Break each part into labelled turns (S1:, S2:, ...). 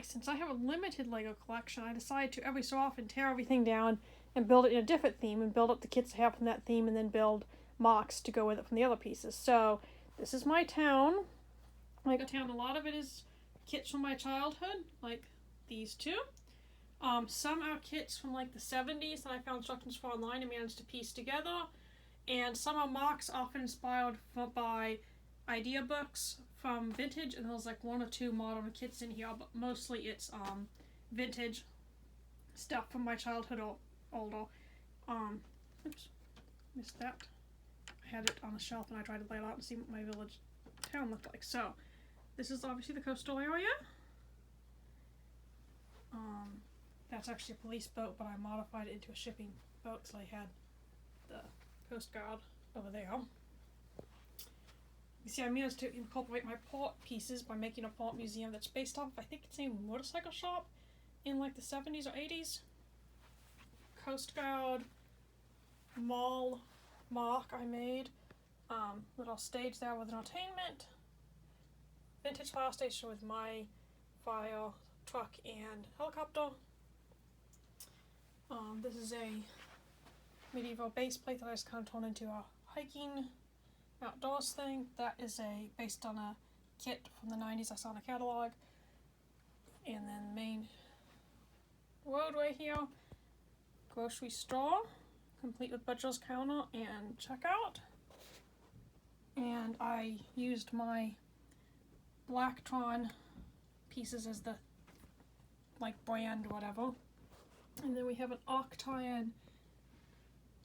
S1: since I have a limited Lego collection, I decided to every so often tear everything down and build it in a different theme and build up the kits I have from that theme and then build Mocs to go with it from the other pieces. So this is my town. Like a town, a lot of it is kits from my childhood, like these two. Some are kits from like the 70s that I found instructions for online and managed to piece together. And some are Mocs often inspired by idea books from vintage, and there's like one or two modern kits in here, but mostly it's vintage stuff from my childhood or older. Oops, missed that. I had it on a shelf and I tried to lay it out and see what my village town looked like. So this is obviously the coastal area. That's actually a police boat, but I modified it into a shipping boat, so I had the Coast Guard over there. You see, I managed to incorporate my port pieces by making a port museum that's based off, I think it's a motorcycle shop in like the 70s or 80s. Coast Guard mall mock I made. Little stage there with entertainment. Vintage fire station with my fire truck and helicopter. This is a medieval base plate that I just kind of turned into a hiking outdoors thing. That is based on a kit from the 90s I saw in a catalog. And then main roadway here, grocery store, complete with butcher's counter and checkout. And I used my Blacktron pieces as the like brand or whatever. And then we have an Octane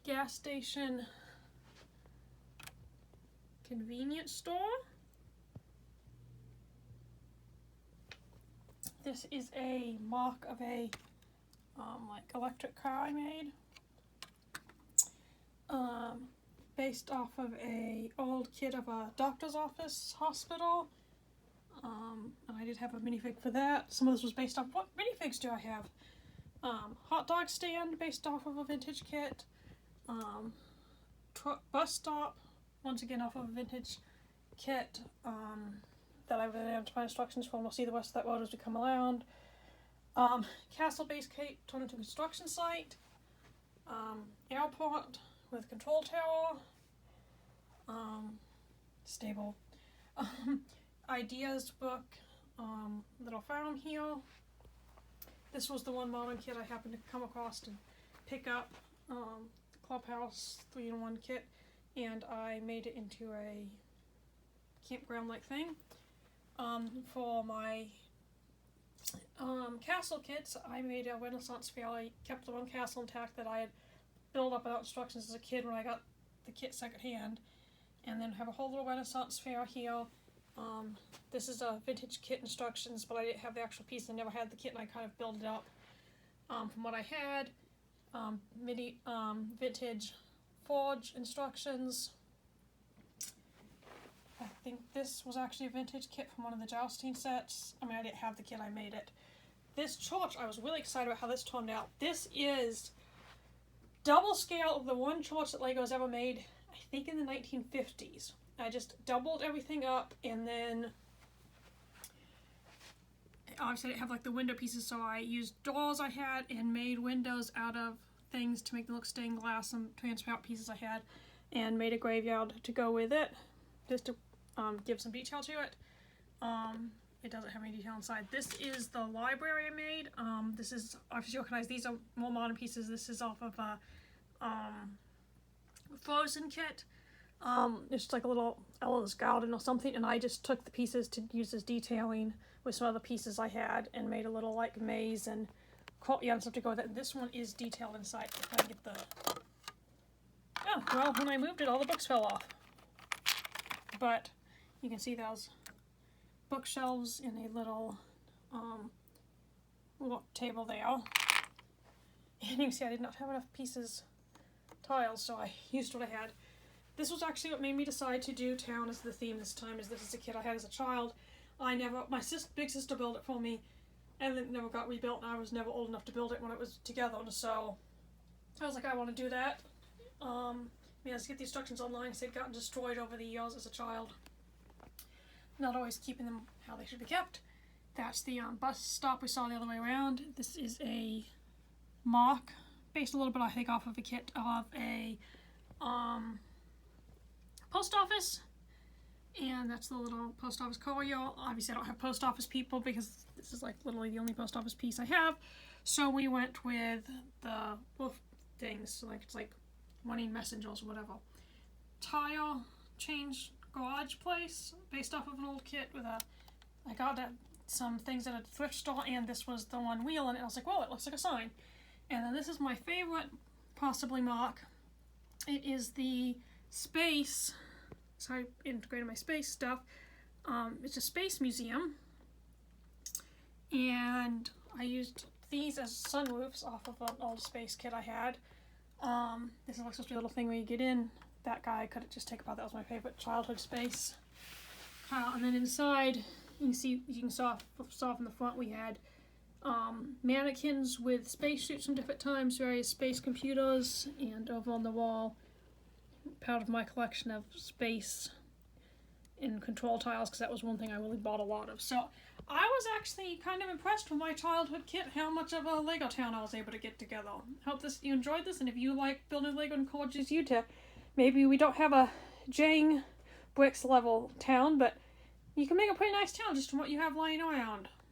S1: gas station convenience store. This is a mock of a like electric car I made, based off of a old kit of a doctor's office hospital. And I did have a minifig for that. Some of this was based off, what minifigs do I have? Hot dog stand based off of a vintage kit. Bus stop, once again off of a vintage kit that I've been able to find instructions for, and we'll see the rest of that road as we come around. Castle base Cape turned into a construction site. Airport with control tower. Stable. Ideas book, little farm here. This was the one modern kit I happened to come across and pick up, the clubhouse 3-in-1 kit, and I made it into a campground-like thing. For my castle kits, I made a Renaissance fair. I kept the one castle intact that I had built up without instructions as a kid when I got the kit secondhand, and then have a whole little Renaissance fair here. This is a vintage kit instructions, but I didn't have the actual piece. I never had the kit, and I kind of built it up from what I had. Vintage forge instructions. I think this was actually a vintage kit from one of the jousting sets. I mean, I didn't have the kit, I made it. This torch, I was really excited about how this turned out. This is double scale of the one torch that Lego's ever made, I think in the 1950s. I just doubled everything up, and then obviously I didn't have like the window pieces, so I used doors I had and made windows out of things to make them look stained glass, some transparent pieces I had, and made a graveyard to go with it, just to give some detail to it. It doesn't have any detail inside. This is the library I made. This is, obviously you recognize these are more modern pieces. This is off of a Frozen kit. It's just like a little Ella's Garden or something, and I just took the pieces to use as detailing with some other pieces I had and made a little like maze and courtyard and stuff to go with it. This one is detailed inside. If I can get the... Oh, well, when I moved it, all the books fell off. But you can see those bookshelves in a little table there. And you can see I did not have enough pieces, tiles, so I used what I had. This was actually what made me decide to do town as the theme this time, as this is a kit I had as a child. My big sister built it for me, and it never got rebuilt, and I was never old enough to build it when it was together, so I was like, I want to do that. Let's get the instructions online because they'd gotten destroyed over the years as a child. Not always keeping them how they should be kept. that's the bus stop we saw the other way around. This is a mock, based a little bit, I think, off of a kit of a post office. And that's the little post office courier. Obviously, I don't have post office people because this is like literally the only post office piece I have. So we went with the wolf things. So like it's like money messengers or whatever. Tire change garage place based off of an old kit with I got some things at a thrift store, and this was the one wheel, and I was like, whoa, it looks like a sign. And then this is my favorite, possibly mock. It is the space. So I integrated my space stuff. It's a space museum, and I used these as sunroofs off of an old space kit I had. This is like supposed to be a little thing where you get in. That guy I couldn't just take apart. That was my favorite childhood space. And then inside, you can see, you can saw from the front, we had mannequins with spacesuits from different times, various space computers, and over on the wall, part of my collection of space and control tiles, because that was one thing I really bought a lot of. So I was actually kind of impressed with my childhood kit, how much of a Lego town I was able to get together. Hope you enjoyed this, and if you like building Lego and encourages you to, maybe we don't have a Jang bricks level town, but you can make a pretty nice town just from what you have lying around.